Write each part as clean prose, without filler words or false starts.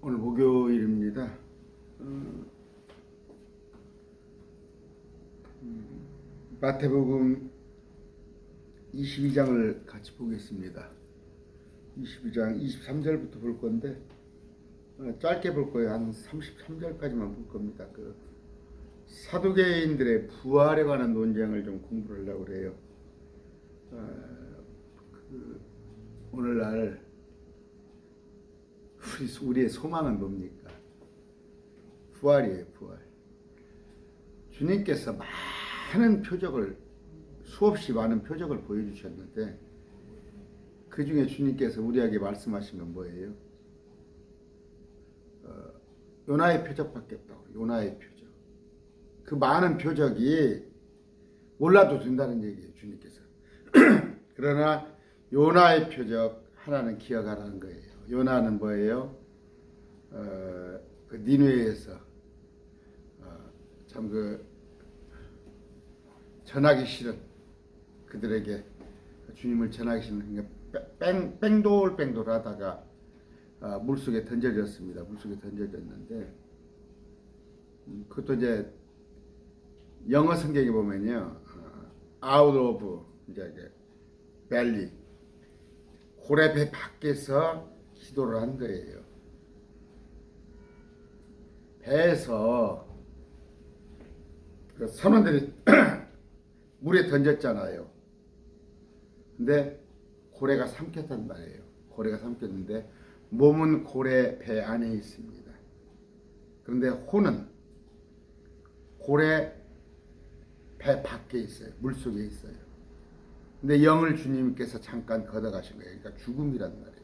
오늘 목요일입니다. 마태복음 22장을 같이 보겠습니다. 22장 23절부터 볼 건데 짧게 볼 거예요. 한 33절까지만 볼 겁니다. 그 사두개인들의 부활에 관한 논쟁을 좀 공부를 하려고 그래요. 오늘날 우리의 소망은 뭡니까? 부활이에요, 부활. 주님께서 많은 표적을, 수없이 많은 표적을 보여주셨는데 그 중에 주님께서 우리에게 말씀하신 건 뭐예요? 요나의 표적밖에 없다고. 요나의 표적. 그 많은 표적이 몰라도 된다는 얘기예요, 주님께서. 그러나 요나의 표적 하나는 기억하라는 거예요. 요나는 뭐예요? 그 니느웨에서 참 전하기 싫은 그들에게 주님을 전하기 싫은 뺑돌뺑돌 하다가 물속에 던져졌습니다. 물속에 던져졌는데 그것도 이제 영어 성경에 보면요, out of 이제 belly, 고래배 밖에서 기도를 한 거예요. 배에서 그 선원들이 물에 던졌잖아요. 근데 고래가 삼켰단 말이에요. 고래가 삼켰는데 몸은 고래 배 안에 있습니다. 그런데 혼은 고래 배 밖에 있어요. 물속에 있어요. 근데 영을 주님께서 잠깐 걷어가신 거예요. 그러니까 죽음이란 말이에요.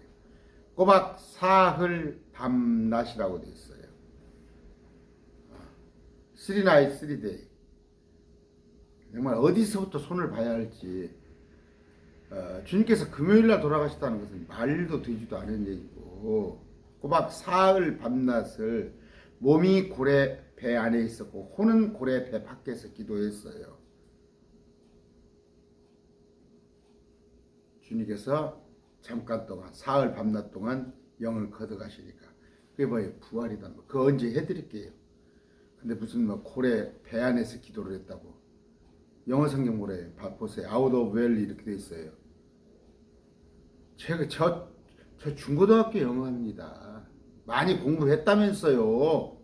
꼬박 사흘 밤낮이라고 되어 있어요. 3 night, 3 day. 정말 어디서부터 손을 봐야 할지. 주님께서 금요일날 돌아가셨다는 것은 말도 되지도 않은 얘기고, 꼬박 사흘 밤낮을 몸이 고래 배 안에 있었고 혼은 고래 배 밖에서 기도했어요. 주님께서 잠깐 동안, 사흘 밤낮 동안 영을 걷어가시니까 그게 뭐예요? 부활이다. 그거 언제 해드릴게요. 근데 무슨 고래 배 안에서 기도를 했다고. 영어 성경 뭐래요? 보세요. out of well 이렇게 돼 있어요. 저 중고등학교 영어입니다. 많이 공부했다면서요.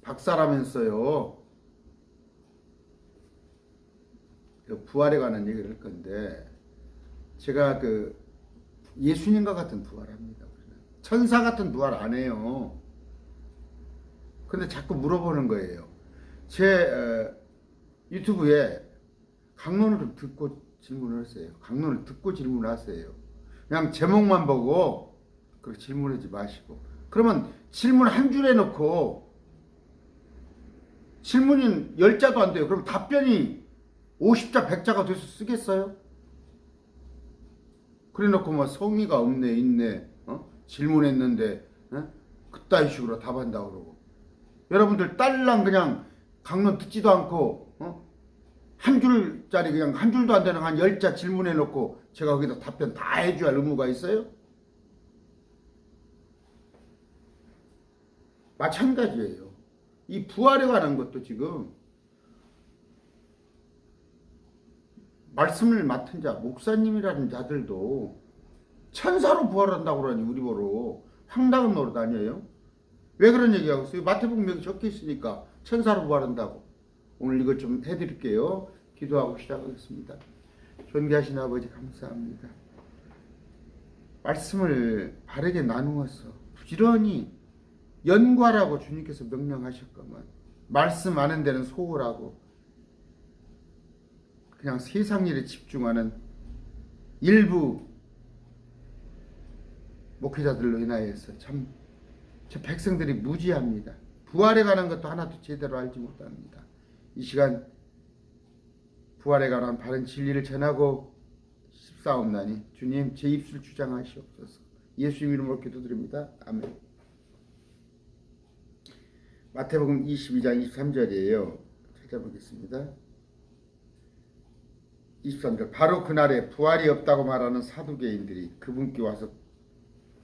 박사라면서요. 부활에 관한 얘기를 할 건데 제가 예수님과 같은 부활합니다. 천사 같은 부활 안 해요. 근데 자꾸 물어보는 거예요. 제 유튜브에 강론을 듣고 질문을 하세요. 강론을 듣고 질문하세요. 그냥 제목만 보고 그렇게 질문하지 마시고. 그러면 질문 한 줄 해놓고 질문이 10자도 안 돼요. 그럼 답변이 50자, 100자가 돼서 쓰겠어요? 그래놓고 뭐 성의가 없네, 있네, 질문했는데 그따위 식으로 답한다고 그러고. 여러분들 딸랑 그냥 강론 듣지도 않고 한 줄짜리 그냥 한 줄도 안 되는 한 10자 질문해놓고 제가 거기다 답변 다 해줘야 할 의무가 있어요? 마찬가지예요. 이 부활에 관한 것도 지금 말씀을 맡은 자, 목사님이라는 자들도 천사로 부활한다고 그러니 우리 보러 황당한 노릇 아니에요? 왜 그런 얘기하고 있어요? 마태복음 여기 적혀 있으니까 천사로 부활한다고. 오늘 이것 좀 해드릴게요. 기도하고 시작하겠습니다. 존귀하신 아버지 감사합니다. 말씀을 바르게 나누어서 부지런히 연구하라고 주님께서 명령하셨건만 말씀 아는 데는 소홀하고 그냥 세상 일에 집중하는 일부 목회자들로 인하여서 참 저 백성들이 무지합니다. 부활에 관한 것도 하나도 제대로 알지 못합니다. 이 시간 부활에 관한 바른 진리를 전하고 싶사옵나니 주님 제 입술 주장하시옵소서. 예수님 이름으로 기도드립니다. 아멘. 마태복음 22장 23절이에요. 찾아보겠습니다. 23절 바로 그날에 부활이 없다고 말하는 사두개인들이 그분께 와서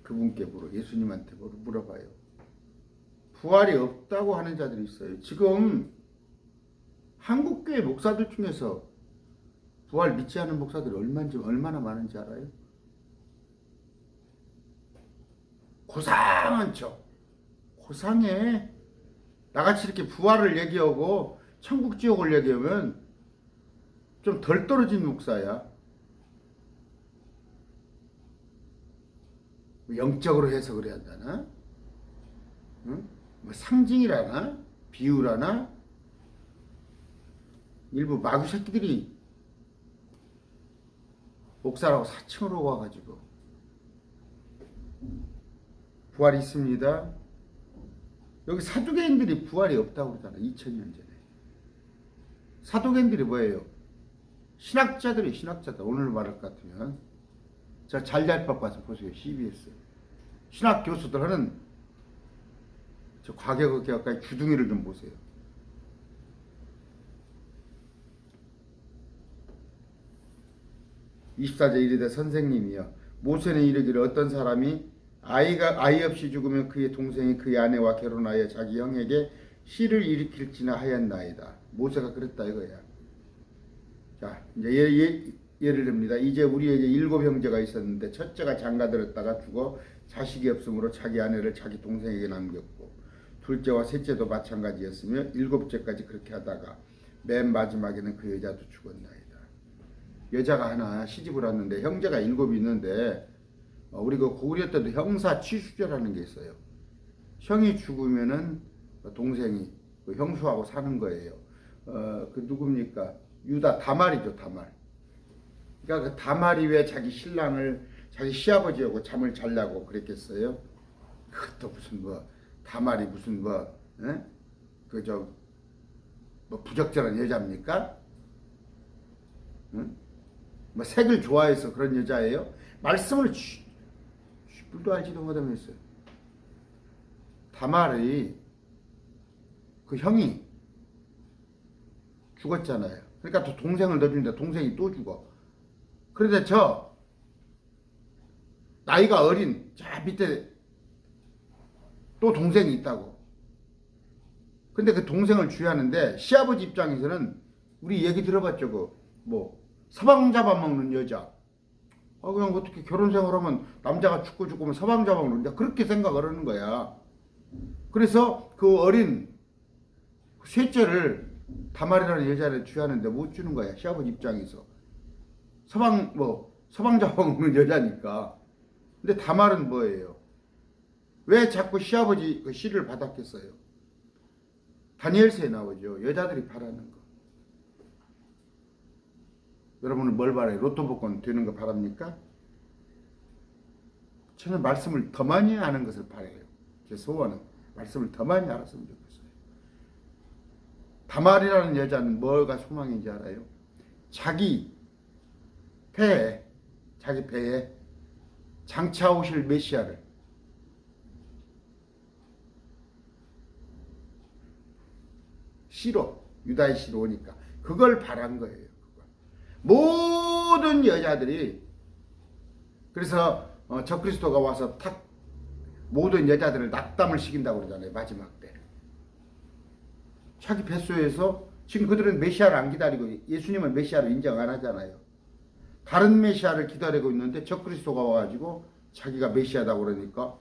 그분께 물어 예수님한테 물어봐요. 부활이 없다고 하는 자들이 있어요. 지금 한국교회 목사들 중에서 부활 믿지 않는 목사들이 얼마나 많은지 알아요? 고상한 척. 고상해. 나같이 이렇게 부활을 얘기하고 천국 지옥을 얘기하면 좀 덜 떨어진 목사야. 영적으로 해석을 해야 한다나? 응? 뭐 상징이라나? 비유라나? 일부 마귀 새끼들이 목사라고 사칭으로 와가지고 부활이 있습니다. 여기 사두개인들이 부활이 없다고 그러잖아. 2000년 전에. 사두개인들이 뭐예요? 신학자들이 신학자들. 오늘 말할 것 같으면 자 잘잘법 가서 보세요. CBS 신학 교수들 하는 저 과거까지 주둥이를 좀 보세요. (24절) 이르되 선생님이여 모세는 이르기를 어떤 사람이 아이 없이 죽으면 그의 동생이 그의 아내와 결혼하여 자기 형에게 시를 일으킬지나 하였나이다. 모세가 그랬다 이거야. 자 이제 예를 듭니다. 이제 우리에게 7 형제가 있었는데 첫째가 장가들었다가 죽어 자식이 없으므로 자기 아내를 자기 동생에게 남겼고 둘째와 셋째도 마찬가지였으며 7째까지 그렇게 하다가 맨 마지막에는 그 여자도 죽었나이다. 여자가 하나 시집을 왔는데 형제가 7이 있는데 우리 그 고구려 때도 형사 취수제라는 게 있어요. 형이 죽으면은 동생이 그 형수하고 사는 거예요. 그 누굽니까? 유다 다말이죠, 다말. 그러니까 그 다말이 왜 자기 신랑을 자기 시아버지하고 잠을 자려고 그랬겠어요? 그것도 무슨 뭐 다말이 무슨 뭐 그저 뭐 부적절한 여자입니까? 응? 뭐 색을 좋아해서 그런 여자예요? 말씀을 뿔도 알지도 못하면서 다말이 그 형이 죽었잖아요. 그러니까 또 동생을 넣어주는데 동생이 또 죽어. 그런데 저 나이가 어린 저 밑에 또 동생이 있다고. 근데 그 동생을 주의하는데 시아버지 입장에서는 우리 얘기 들어봤죠. 그 뭐 서방 잡아먹는 여자. 그냥 어떻게 결혼 생활하면 남자가 죽고 서방 잡아먹는다. 그렇게 생각을 하는 거야. 그래서 그 어린 셋째를 다말이라는 여자를 취하는데 못 주는 거야. 시아버지 입장에서. 서방 잡아먹는 여자니까. 근데 다말은 뭐예요? 왜 자꾸 시아버지 그 시를 받았겠어요? 다니엘서에 나오죠. 여자들이 바라는 거. 여러분은 뭘 바라요? 로또 복권 되는 거 바랍니까? 저는 말씀을 더 많이 아는 것을 바라요. 제 소원은 말씀을 더 많이 알았으면 좋겠어요. 다말이라는 여자는 뭐가 소망인지 알아요? 자기 배에 장차 오실 메시아를 시로 유다의 시로 오니까 그걸 바란 거예요. 모든 여자들이 그래서 적그리스도가 와서 탁 모든 여자들을 낙담을 시킨다고 그러잖아요. 마지막 때 자기 뱃속에서 지금 그들은 메시아를 안 기다리고 예수님은 메시아를 인정 안 하잖아요. 다른 메시아를 기다리고 있는데 적그리스도가 와가지고 자기가 메시아다 그러니까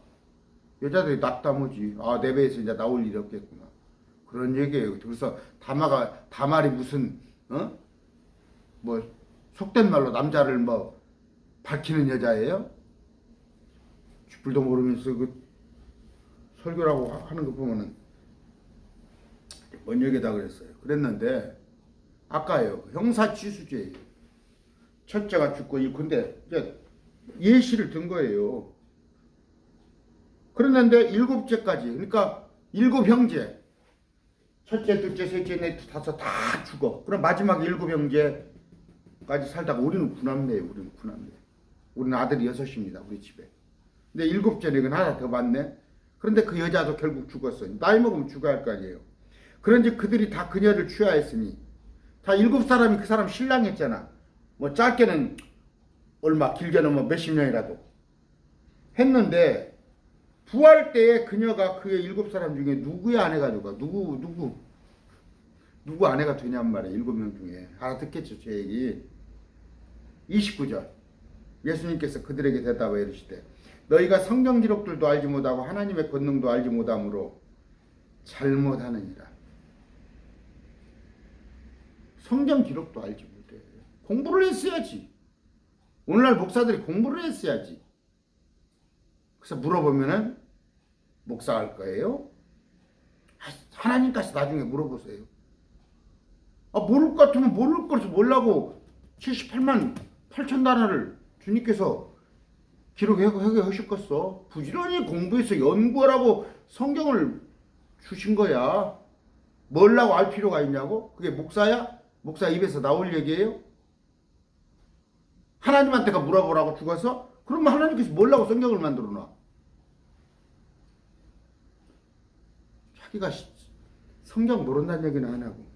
여자들이 낙담하지. 내 배에서 이제 나올 일이 없겠구나. 그런 얘기예요. 그래서 다말이 무슨 뭐 속된 말로 남자를 뭐 밝히는 여자예요? 쥐뿔도 모르면서 그 설교라고 하는 거 보면은 뭔 얘기다 그랬어요. 그랬는데 아까요 형사 취수죄예요. 첫째가 죽고 근데 이제 예시를 든 거예요. 그랬는데 7째까지 그러니까 7 형제 첫째, 둘째, 셋째, 넷, 다섯 다 죽어. 그럼 마지막 7 형제까지 살다가 우리는 9남매예요. 우리는 아들이 6입니다. 우리 집에. 근데 7째는 이건 하나 더 많네. 그런데 그 여자도 결국 죽었어요. 나이 먹으면 죽어야 할 거 아니에요. 그런지 그들이 다 그녀를 취하였으니 다 7사람이 그 사람 신랑했잖아. 뭐 짧게는 얼마 길게는 뭐 몇십 년이라도 했는데 부활 때에 그녀가 그의 7사람 중에 누구의 아내가 누가 누구 아내가 되냔 말이에요. 7명 중에. 알아듣겠죠 제 얘기. 29절 예수님께서 그들에게 대답하여 이르시되 너희가 성경 기록들도 알지 못하고 하나님의 권능도 알지 못함으로 잘못하느니라. 성경 기록도 알지 못해. 공부를 했어야지. 오늘날 목사들이 공부를 했어야지. 그래서 물어보면은 목사 할 거예요? 하나님까지 나중에 물어보세요. 모를 것 같으면 모를 것을 몰라고 78만 8천 단어를 주님께서 기록해 하셨겠어. 부지런히 공부해서 연구하라고 성경을 주신 거야. 뭘라고 알 필요가 있냐고? 그게 목사야? 목사 입에서 나올 얘기예요? 하나님한테가 물어보라고 죽어서? 그러면 하나님께서 뭘라고 성경을 만들어 놔? 자기가 성경 모른다는 얘기는 안 하고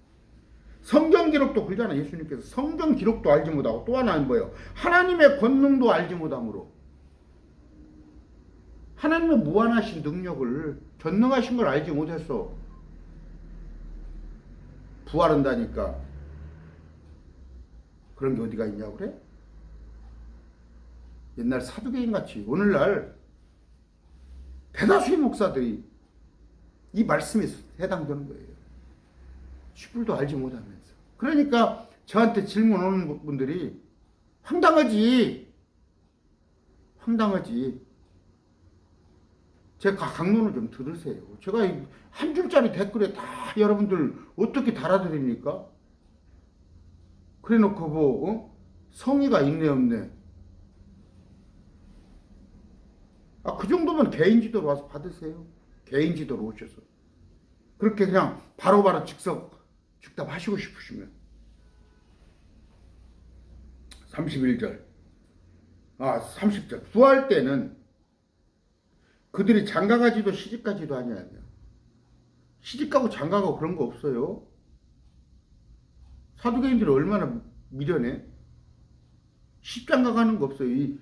성경 기록도 그러잖아. 예수님께서 성경 기록도 알지 못하고 또 하나는 뭐예요? 하나님의 권능도 알지 못함으로 하나님의 무한하신 능력을 전능하신 걸 알지 못했어. 부활한다니까 그런 게 어디가 있냐고 그래? 옛날 사두개인 같이 오늘날 대다수의 목사들이 이 말씀에 해당되는 거예요. 슈불도 알지 못하면서. 그러니까 저한테 질문 오는 분들이 황당하지. 제가 강론을 좀 들으세요. 제가 한 줄짜리 댓글에 다 여러분들 어떻게 달아드립니까? 그래 놓고 뭐 성의가 있네 없네. 그 정도면 개인 지도로 와서 받으세요. 개인 지도로 오셔서. 그렇게 그냥 바로바로 즉답하시고 싶으시면 31절 30절 부활 때는 그들이 장가가지도 시집가지도 아니하며 시집가고 장가가고 그런 거 없어요. 사두개인들이 얼마나 미련해. 시집장가 가는 거 없어요. 이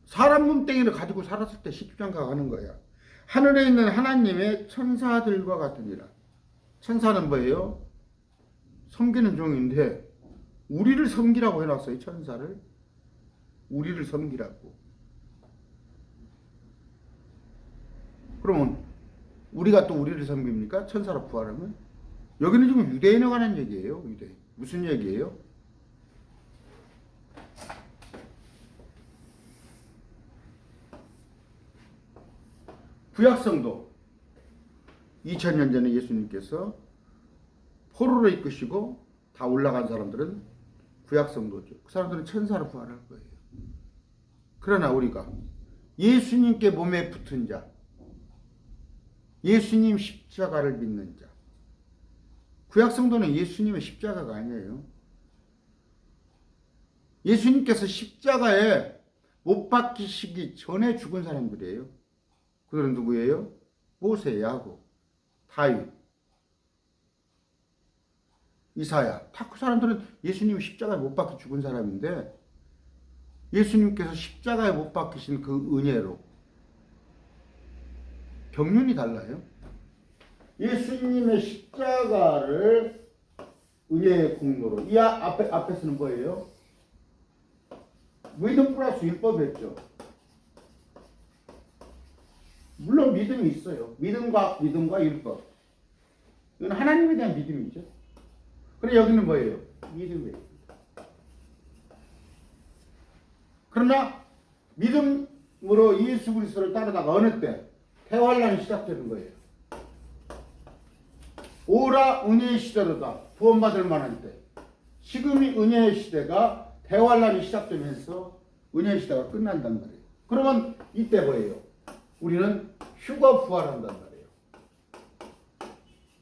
사람 몸뚱이를 가지고 살았을 때 시집장가 가는 거야. 하늘에 있는 하나님의 천사들과 같으니라. 천사는 뭐예요? 섬기는 종인데 우리를 섬기라고 해놨어요. 천사를 우리를 섬기라고. 그러면 우리가 또 우리를 섬깁니까? 천사로 부활하면? 여기는 지금 유대인에 관한 얘기예요. 유대인. 무슨 얘기예요? 구약성도 2000년 전에 예수님께서 포로로 이끄시고 다 올라간 사람들은 구약성도죠. 그 사람들은 천사로 부활할 거예요. 그러나 우리가 예수님께 몸에 붙은 자, 예수님 십자가를 믿는 자. 구약성도는 예수님의 십자가가 아니에요. 예수님께서 십자가에 못 박히시기 전에 죽은 사람들이에요. 그들은 누구예요? 모세, 야곱, 다윗, 이사야. 다 그 사람들은 예수님 십자가에 못 박혀 죽은 사람인데 예수님께서 십자가에 못 박히신 그 은혜로 경륜이 달라요. 예수님의 십자가를 은혜의 공로로 이 앞에서는 뭐예요? 믿음 플러스 율법이었죠. 물론 믿음이 있어요. 믿음과 율법. 이건 하나님에 대한 믿음이죠. 그래 여기는 뭐예요? 믿음이에요. 그러나 믿음으로 예수 그리스도를 따르다가 어느 때 대환란이 시작되는 거예요. 오라 은혜의 시대로다. 구원받을 만한 때. 지금이 은혜의 시대가 대환란이 시작되면서 은혜의 시대가 끝난단 말이에요. 그러면 이때 뭐예요? 우리는 휴가 부활한단 말이에요.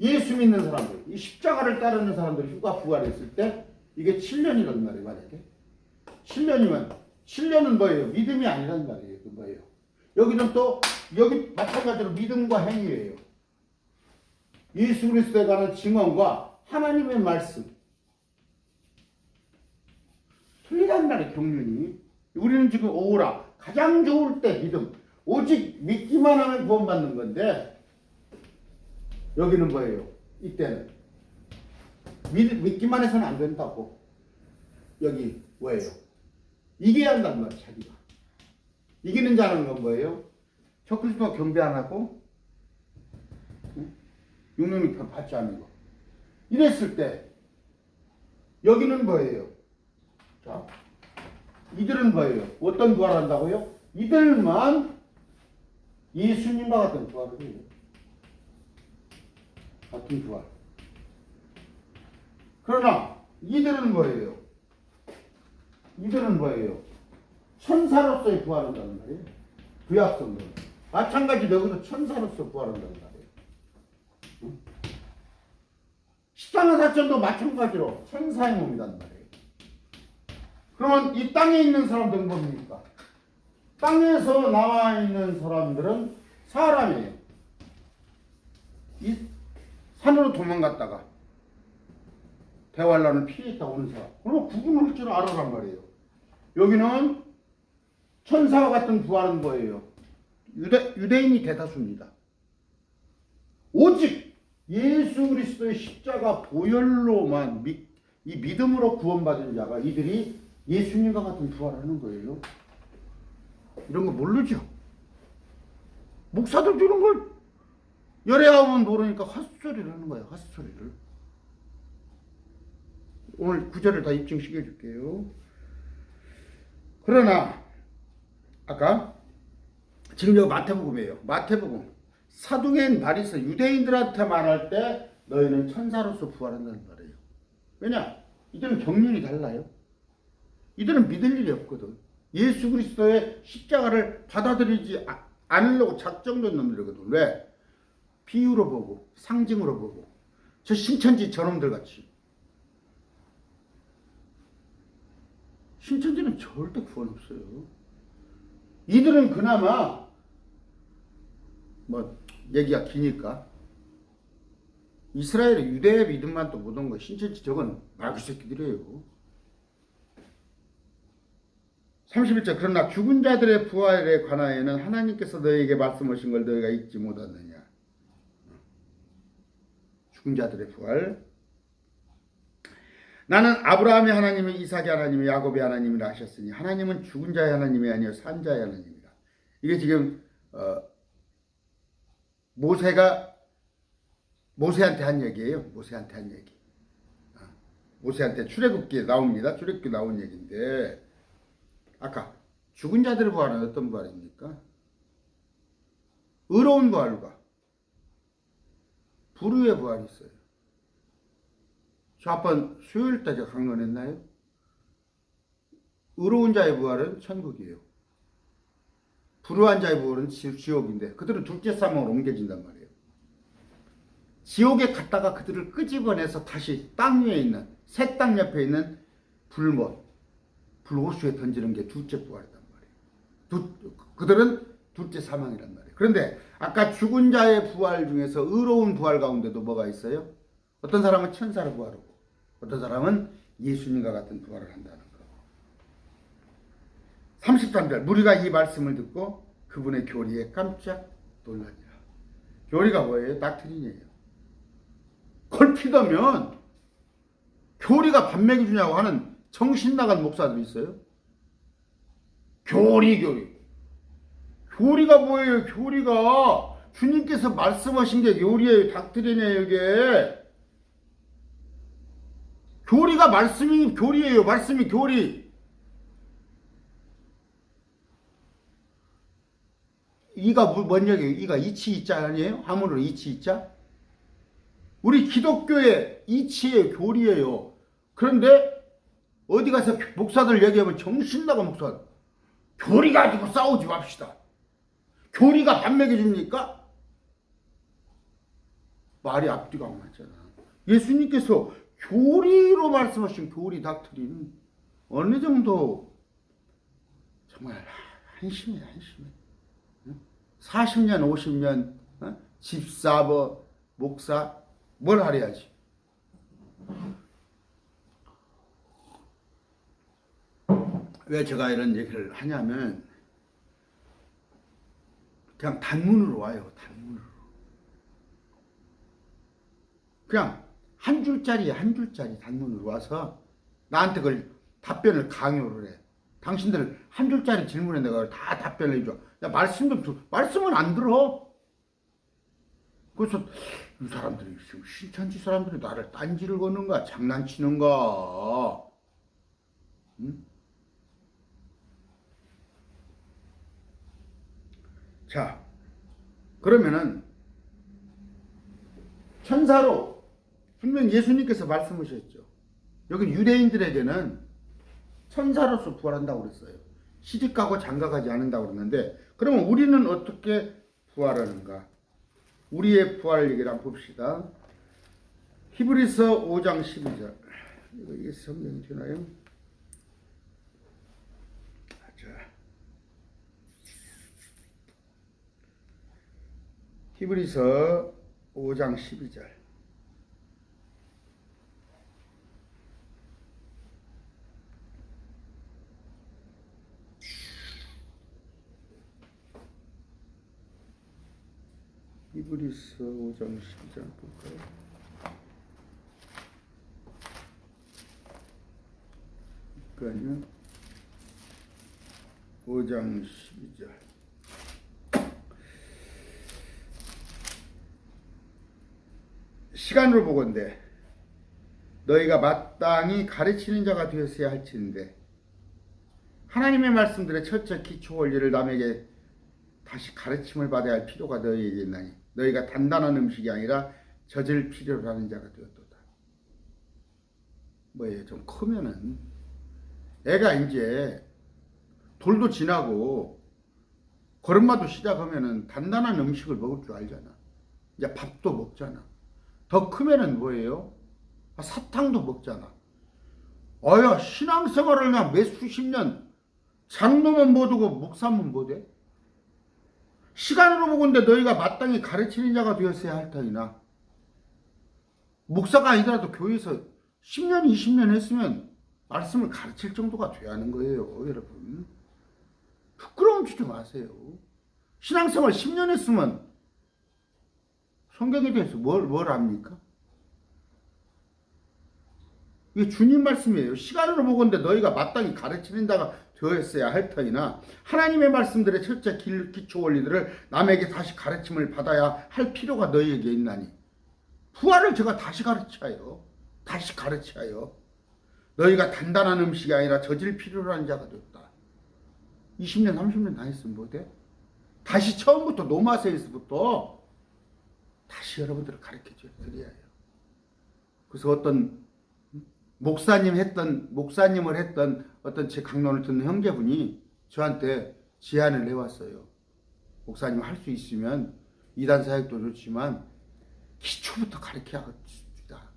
예수 믿는 사람들, 이 십자가를 따르는 사람들이 휴가 부활했을 때 이게 7년이란 말이에요. 만약에 7년이면 7년은 뭐예요? 믿음이 아니란 말이에요. 그 뭐예요? 여기는 또 여기 마찬가지로 믿음과 행위예요. 예수 그리스도에 관한 증언과 하나님의 말씀 틀리단 말이에요. 경륜이. 우리는 지금 오라 가장 좋을 때 믿음 오직 믿기만 하면 구원받는 건데 여기는 뭐예요? 이때는 믿기만 해서는 안 된다고. 여기 뭐예요? 이겨야 한단 말이에요. 자기가 이기는 자는 건 뭐예요? 저 그리스도가 경배 안 하고 육륜이 받지 않는 거. 이랬을 때 여기는 뭐예요? 자, 이들은 뭐예요? 어떤 부활한다고요? 이들만 예수님과 같은 부활을 해요. 같은 부활. 그러나 이들은 뭐예요? 이들은 뭐예요? 천사로서의 부활한다는 말이에요. 구약성도 마찬가지로 여기도 천사로서 부활한다는 말이에요. 응? 십자가 사건도 마찬가지로 천사의 몸이란 말이에요. 그러면 이 땅에 있는 사람들은 뭡니까? 땅에서 나와 있는 사람들은 사람이에요. 이 산으로 도망갔다가 대환란을 피했다 오는 사람. 그러면 구분할 줄 알아란 말이에요. 여기는 천사와 같은 부활은 뭐예요? 유대인이 대다수입니다. 오직 예수 그리스도의 십자가 보혈로만 이 믿음으로 구원받은 자가 이들이 예수님과 같은 부활하는 거예요. 이런 거 모르죠. 목사들도 이런 걸 열애하면 모르니까 헛소리를 하는 거예요. 헛소리를. 오늘 구절을 다 입증시켜 줄게요. 그러나 아까 지금 여기 마태복음이에요. 마태복음 사두개인 바리새 유대인들한테 말할 때 너희는 천사로서 부활한다는 말이에요. 왜냐? 이들은 경륜이 달라요. 이들은 믿을 일이 없거든. 예수 그리스도의 십자가를 받아들이지 않으려고 작정된 놈들이거든. 왜? 비유로 보고 상징으로 보고 저 신천지 저놈들 같이. 신천지는 절대 구원 없어요. 이들은 그나마 뭐 얘기가 기니까 이스라엘의 유대의 믿음만 또 못 온 거 신천지 저건 마귀 새끼들이에요. 31절 그러나 죽은 자들의 부활에 관하여는 하나님께서 너희에게 말씀하신 걸 너희가 잊지 못하느냐. 죽은 자들의 부활. 나는 아브라함의 하나님이 이삭의 하나님이 야곱의 하나님이라 하셨으니 하나님은 죽은 자의 하나님이 아니요 산 자의 하나님이다. 이게 지금 모세한테 한 얘기예요. 모세한테 한 얘기. 모세한테 출애굽기에 나옵니다. 출애굽기에 나온 얘기인데 아까 죽은 자들의 부활은 어떤 부활입니까? 의로운 부활과 불의의 부활이 있어요. 저 한번 수요일 때 제가 강론했나요? 의로운 자의 부활은 천국이에요. 불의한 자의 부활은 지옥인데 그들은 둘째 사망으로 옮겨진단 말이에요. 지옥에 갔다가 그들을 끄집어내서 다시 땅 위에 있는 새 땅 옆에 있는 불호수에 던지는 게 둘째 부활이란 말이에요. 그들은 둘째 사망이란 말이에요. 그런데 아까 죽은 자의 부활 중에서 의로운 부활 가운데도 뭐가 있어요? 어떤 사람은 천사로 부활하고 어떤 사람은 예수님과 같은 부활을 한다는 거. 33절 무리가 이 말씀을 듣고 그분의 교리에 깜짝 놀라니라. 교리가 뭐예요? 닥트린이에요. 걸핏하면 교리가 밥 먹여주냐고 하는 정신 나간 목사들이 있어요. 교리가 뭐예요? 교리가 주님께서 말씀하신 게 교리예요. 닥트린이에요. 이게 교리가 말씀이 교리예요. 말씀이 교리. 이가 뭔 얘기예요? 이가 이치 이자 아니에요? 하물으로 이치 이자? 우리 기독교의 이치예요. 교리예요. 그런데 어디 가서 목사들 얘기하면 정신나간 목사들. 교리 가지고 싸우지 맙시다. 교리가 밥 먹여줍니까? 말이 앞뒤가 안 맞잖아. 예수님께서 교리로 말씀하신 교리 닥트리는 어느 정도 정말 한심해. 40년 50년 집사버 목사 뭘 하려야지? 왜 제가 이런 얘기를 하냐면 그냥 단문으로 와요. 단문으로. 그냥 한 줄짜리 단문으로 와서 나한테 그걸 답변을 강요를 해. 당신들 한 줄짜리 질문에 내가 다 답변을 해줘. 야, 말씀은 안 들어. 그래서 이 사람들이 지금 신천지 사람들이 나를 딴지를 거는가 장난치는가. 응? 자, 그러면은 천사로 분명 예수님께서 말씀하셨죠. 여기 유대인들에게는 천사로서 부활한다고 그랬어요. 시집가고 장가가지 않는다고 그랬는데, 그러면 우리는 어떻게 부활하는가? 우리의 부활 얘기를 한번 봅시다. 히브리서 5장 12절. 이게 성경이 되나요? 자, 히브리서 5장 12절. 히브리서 5장 12절 볼까요? 그러니까요. 5장 12절. 시간으로 보건대 너희가 마땅히 가르치는 자가 되었어야 할지인데 하나님의 말씀들의 첫째 기초 원리를 남에게 다시 가르침을 받아야 할 필요가 너희에게 있나니 너희가 단단한 음식이 아니라 젖을 필요로 하는 자가 되었도다. 뭐예요? 좀 크면은 애가 이제 돌도 지나고 걸음마도 시작하면은 단단한 음식을 먹을 줄 알잖아. 이제 밥도 먹잖아. 더 크면은 뭐예요? 사탕도 먹잖아. 어야 신앙생활을 그냥 몇 수십 년 장로면 뭐되고 목사면 뭐돼? 시간으로 보건대 너희가 마땅히 가르치는 자가 되었어야 할 터이나 목사가 아니더라도 교회에서 10년 20년 했으면 말씀을 가르칠 정도가 돼야 하는 거예요. 여러분 부끄러움 주지 마세요. 신앙생활 10년 했으면 성경에 대해서 뭘 압니까? 이게 주님 말씀이에요. 시간으로 보건대 너희가 마땅히 가르치는 자가 되었어야 할 터이나 하나님의 말씀들의 첫째 기초 원리들을 남에게 다시 가르침을 받아야 할 필요가 너희에게 있나니 부활을 제가 다시 가르쳐요. 너희가 단단한 음식이 아니라 젖을 필요로 하는 자가 되었다. 20년 30년 다녔으면 뭐돼? 다시 처음부터 노마세에서부터 다시 여러분들을 가르쳐 드려야 해요. 그래서 어떤 목사님을 했던 어떤 제 강론을 듣는 형제분이 저한테 제안을 해왔어요. 목사님 할 수 있으면 이단 사역도 좋지만 기초부터 가르쳐야 합니다.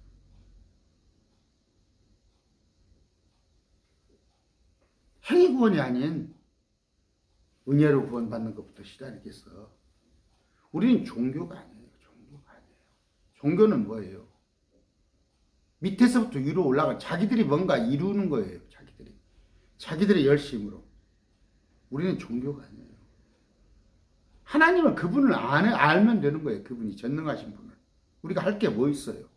행위 구원이 아닌 은혜로 구원받는 것부터 시작이겠어. 우리는 종교가 아니에요. 종교는 뭐예요? 밑에서부터 위로 올라가 자기들이 뭔가 이루는 거예요. 자기들의 열심으로. 우리는 종교가 아니에요. 하나님은 그분을 알면 되는 거예요. 그분이 전능하신 분을. 우리가 할 게 뭐 있어요?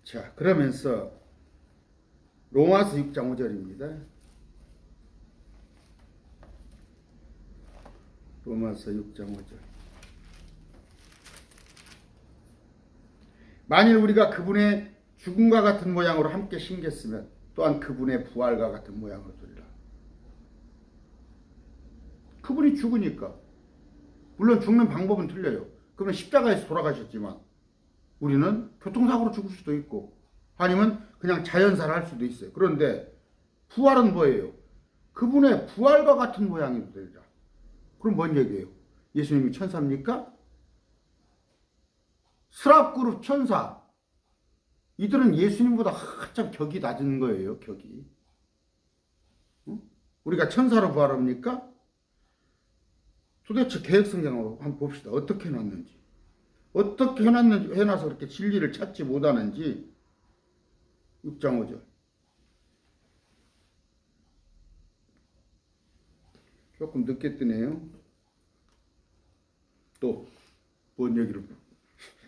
자, 그러면서 로마서 6장 5절입니다. 로마서 6장 5절. 만일 우리가 그분의 죽음과 같은 모양으로 함께 심겼으면 또한 그분의 부활과 같은 모양으로 되리라. 그분이 죽으니까 물론 죽는 방법은 틀려요. 그분은 십자가에서 돌아가셨지만 우리는 교통사고로 죽을 수도 있고 아니면 그냥 자연사를 할 수도 있어요. 그런데 부활은 뭐예요? 그분의 부활과 같은 모양이 되리라. 그럼 뭔 얘기예요? 예수님이 천사입니까? 스랍그룹 천사. 이들은 예수님보다 한참 격이 낮은 거예요. 격이. 우리가 천사로 부활합니까? 도대체 개혁성경으로 한번 봅시다. 어떻게 해놨는지. 어떻게 해놔서 그렇게 진리를 찾지 못하는지. 6장 5절. 조금 늦게 뜨네요. 또 뭔 얘기를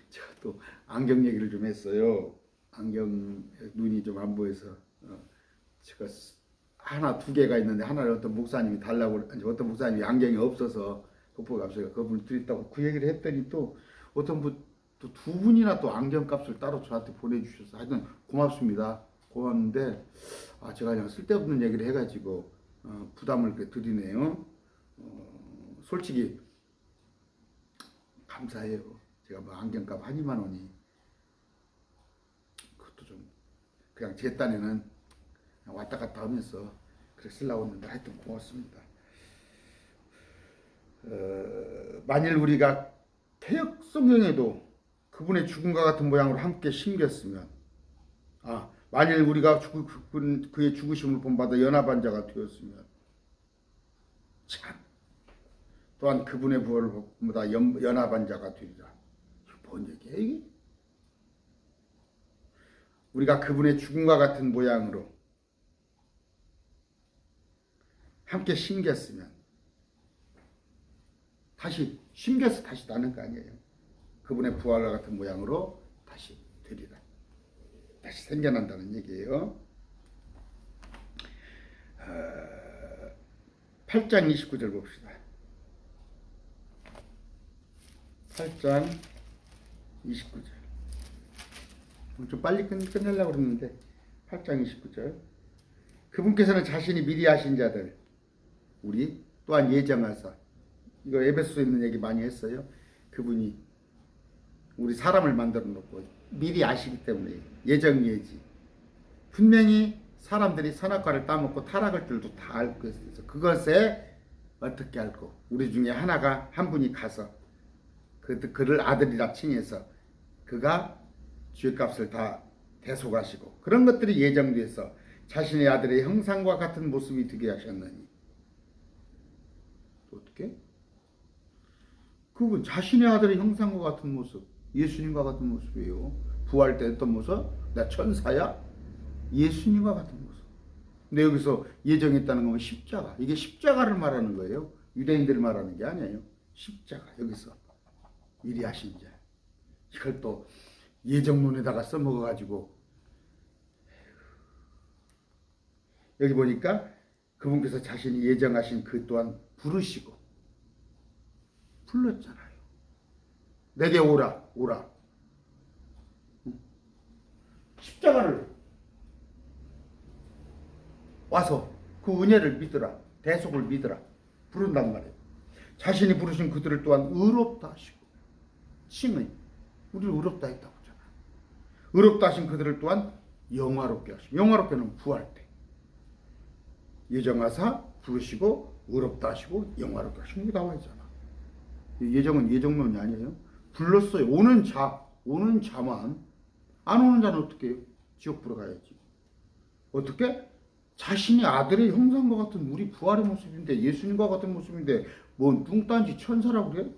제가 또 안경 얘기를 좀 했어요. 안경 눈이 좀 안 보여서 제가 하나 두 개가 있는데 하나를 어떤 목사님이 달라고 아니 어떤 목사님이 안경이 없어서 돋보가 없어요. 그분을 드렸다고 그 얘기를 했더니 또 어떤 분 또 두 분이나 또 안경 값을 따로 저한테 보내주셔서 하여튼 고맙습니다. 고맙는데 제가 그냥 쓸데없는 얘기를 해가지고 부담을 드리네요. 솔직히 감사해요. 제가 뭐 안경값 한 2만 원이 그것도 좀 그냥 제 딴에는 그냥 왔다 갔다 하면서 그래 쓰려고 했는데 하여튼 고맙습니다. 만일 우리가 개혁 성경에도 그분의 죽음과 같은 모양으로 함께 심겼으면 만일 우리가 그의 죽으심을 본받아 연합한 자가 되었으면 참 또한 그분의 부활을 보다 연합한 자가 되리라. 뭔 얘기야 이게? 우리가 그분의 죽음과 같은 모양으로 함께 심겼으면 다시 심겨서 다시 나는 거 아니에요. 그분의 부활과 같은 모양으로 다시 되리라. 다시 생겨난다는 얘기예요. 8장 29절 봅시다. 8장 29절. 좀 빨리 끝내려고 그랬는데 8장 29절. 그분께서는 자신이 미리 하신 자들 우리 또한 예정하사 이거 에베소에 있는 얘기 많이 했어요. 그분이 우리 사람을 만들어 놓고 미리 아시기 때문에 예정 예지. 분명히 사람들이 선악과를 따먹고 타락할 줄도 다 알고 있어서 그것에 어떻게 알고 우리 중에 하나가 한 분이 가서 그를 아들이라 칭해서 그가 죄값을 다 대속하시고 그런 것들이 예정돼서 자신의 아들의 형상과 같은 모습이 되게 하셨느니 어떻게? 그분 자신의 아들의 형상과 같은 모습 예수님과 같은 모습이에요. 부활 때 어떤 모습? 나 천사야? 예수님과 같은 모습. 근데 여기서 예정했다는 건 십자가. 이게 십자가를 말하는 거예요. 유대인들을 말하는 게 아니에요. 십자가. 여기서 미리 하신 자. 이걸 또 예정론에다가 써먹어가지고 여기 보니까 그분께서 자신이 예정하신 그 또한 부르시고 불렀잖아요. 내게 오라. 십자가를 와서 그 은혜를 믿으라. 대속을 믿으라. 부른단 말이에요. 자신이 부르신 그들을 또한 의롭다 하시고 칭의 우리를 의롭다 했다고 하잖아. 의롭다 하신 그들을 또한 영화롭게 하시고 영화롭게는 부활 때 예정하사 부르시고 의롭다 하시고 영화롭게 하시는 게 나와 있잖아. 예정은 예정론이 아니에요. 불렀어요. 오는 자만 안 오는 자는 어떻게 해요? 지옥 불어 가야지. 어떻게? 자신이 아들의 형상과 같은 우리 부활의 모습인데 예수님과 같은 모습인데 뭔 뚱딴지 천사라고 그래?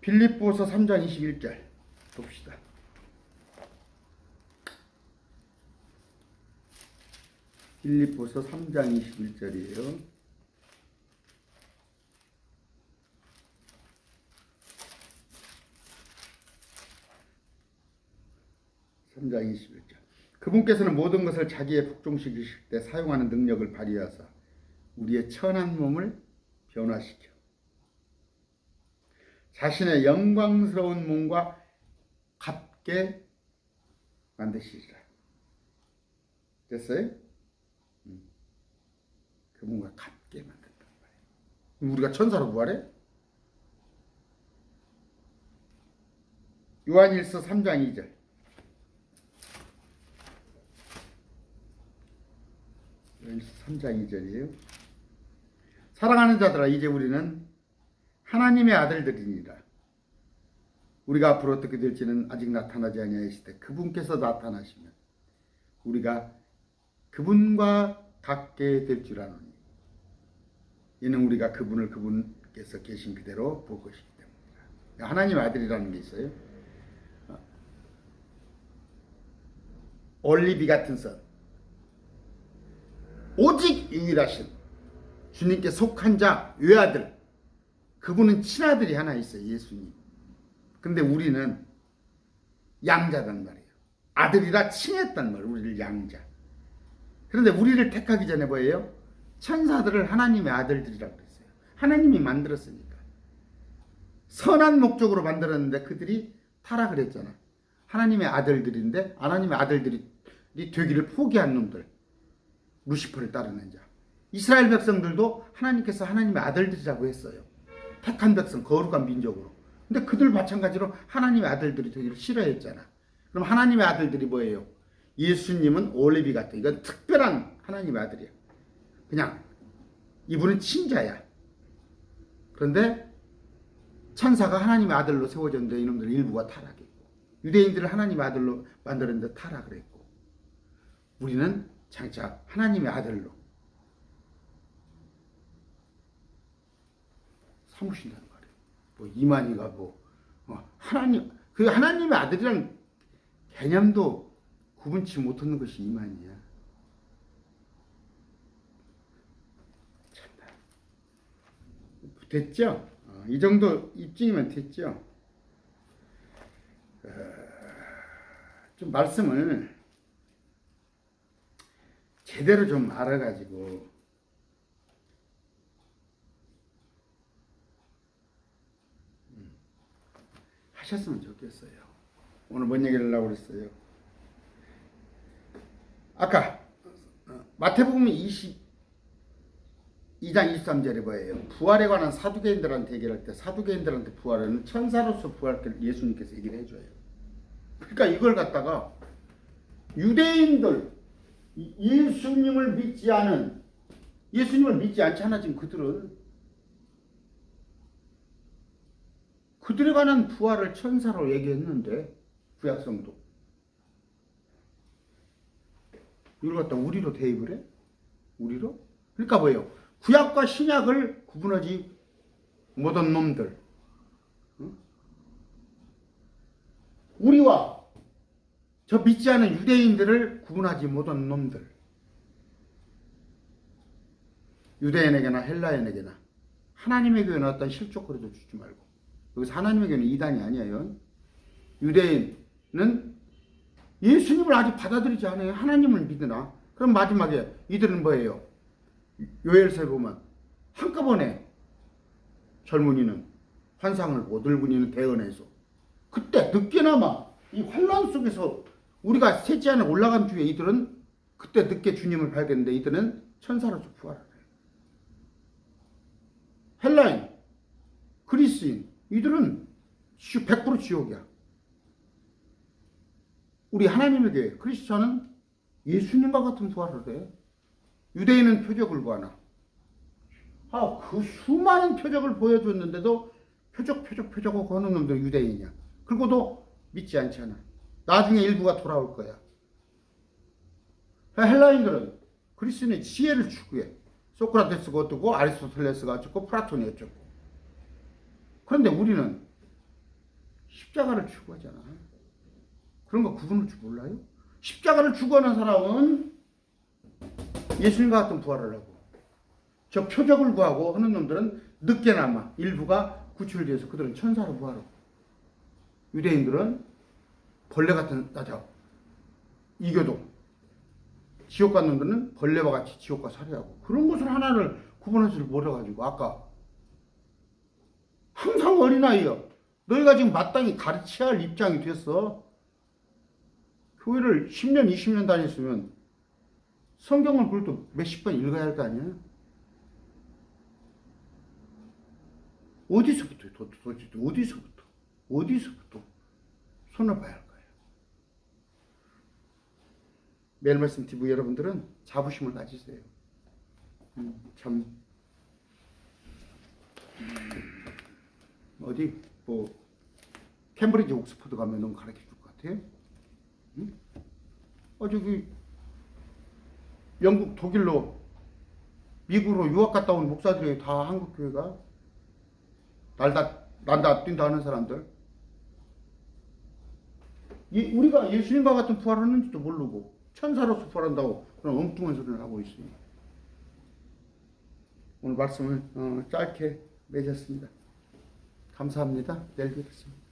빌립보서 3장 21절 봅시다. 빌립보서 3장 21절이에요. 그분께서는 모든 것을 자기의 복종시키실 때 사용하는 능력을 발휘하사 우리의 천한 몸을 변화시켜 자신의 영광스러운 몸과 같게 만드시리라. 됐어요? 그 몸과 같게 만든단 말이에요. 우리가 천사로 부활해? 요한일서 3장 2절. 요한일서 3장 2절이에요. 사랑하는 자들아 이제 우리는 하나님의 아들들이니라. 우리가 앞으로 어떻게 될지는 아직 나타나지 아니하시되 그분께서 나타나시면 우리가 그분과 같게 될 줄 아노니. 이는 우리가 그분을 그분께서 계신 그대로 볼 것이기 때문이다. 하나님 아들이라는 게 있어요. 올리비 같은 선, 오직 유일하신 주님께 속한 자 외아들, 그분은 친아들이 하나 있어요. 예수님. 근데 우리는 양자단 말이에요. 아들이라 칭했단 말이에요. 우리를 양자. 그런데 우리를 택하기 전에 뭐예요? 천사들을 하나님의 아들들이라고 그랬어요. 하나님이 만들었으니까. 선한 목적으로 만들었는데 그들이 타락을 했잖아. 하나님의 아들들인데 하나님의 아들들이 되기를 포기한 놈들. 루시퍼를 따르는 자. 이스라엘 백성들도 하나님께서 하나님의 아들들이라고 했어요. 택한 백성, 거룩한 민족으로. 근데 그들 마찬가지로 하나님의 아들들이 되기를 싫어했잖아. 그럼 하나님의 아들들이 뭐예요? 예수님은 올리비 같은, 이건 특별한 하나님의 아들이야. 그냥 이분은 친자야. 그런데 천사가 하나님의 아들로 세워졌는데 이놈들 일부가 타락했고, 유대인들을 하나님의 아들로 만들었는데 타락을 했고, 우리는 장차 하나님의 아들로 삼으신다는 말이에요. 뭐 이만희가 하나님, 그 하나님의 아들이란 개념도 구분치 못하는 것이 이만희야. 참나. 됐죠? 이 정도 입증이면 됐죠? 좀 말씀을 제대로 좀 알아가지고 하셨으면 좋겠어요. 오늘 뭔 얘기를 하려고 그랬어요? 아까 마태복음 22장 23절에 뭐예요? 부활에 관한 사두개인들한테 얘기할 때 사두개인들한테 부활은 천사로서 부활할 때 예수님께서 얘기를 해줘요. 그러니까 이걸 갖다가 유대인들 예수님을 믿지 않잖아. 지금 그들에 관한 부활을 천사로 얘기했는데 구약성도 이걸 갖다 우리로 대입을 해? 우리로? 그러니까 뭐예요? 구약과 신약을 구분하지 못한 놈들, 우리와 저 믿지 않은 유대인들을 구분하지 못한 놈들, 유대인에게나 헬라인에게나 하나님의 교회는 어떤 실족거리도 주지 말고, 여기서 하나님의 교회는 이단이 아니에요. 유대인은 예수님을 아직 받아들이지 않아요. 하나님을 믿으나. 그럼 마지막에 이들은 뭐예요? 요엘서에 보면 한꺼번에 젊은이는 환상을 보고 늙은이는 대언해서, 그때 늦게나마 이 환란 속에서 우리가 셋째 안에 올라간 주에 이들은 그때 늦게 주님을 발견했는데 이들은 천사로서 부활을 해요. 헬라인, 그리스인, 이들은 100% 지옥이야. 우리 하나님의 교회 크리스천은 예수님과 같은 부활을 해. 유대인은 표적을 구하나. 그 수많은 표적을 보여줬는데도 표적하고 거는 놈들 유대인이야. 그리고도 믿지 않잖아. 나중에 일부가 돌아올 거야. 헬라인들은 그리스인의 지혜를 추구해. 소크라테스가 어떻고 아리스토텔레스가 어쩌고 플라톤이 어쩌고. 그런데 우리는 십자가를 추구하잖아. 그런 거 구분할 줄 몰라요? 십자가를 추구하는 사람은 예수님과 같은 부활을 하고, 저 표적을 구하고 하는 놈들은 늦게나마 일부가 구출돼서 그들은 천사로 부활하고, 유대인들은 벌레 같은 이교도 지옥 간 놈들은 벌레와 같이 지옥과 살해하고, 그런 것을 하나를 구분할 줄 몰라가지고 아까 항상 어린아이여, 너희가 지금 마땅히 가르쳐야 할 입장이 됐어. 교회를 10년 20년 다녔으면 성경을 그래도 몇십 번 읽어야 할 거 아니야? 어디서부터 손을 봐야 할 거예요? 매일 말씀 TV 여러분들은 자부심을 가지세요. 참 어디 캠브리지 옥스퍼드 가면 너무 가르쳐 줄 것 같아요. 저기 영국 독일로 미국으로 유학 갔다 온 목사들이 다 한국교회가 난다 뛴다 하는 사람들. 우리가 예수님과 같은 부활하는지도 모르고 천사로서 부활한다고 그런 엉뚱한 소리를 하고 있습니다. 오늘 말씀을 짧게 맺었습니다. 감사합니다. 내일 뵙겠습니다.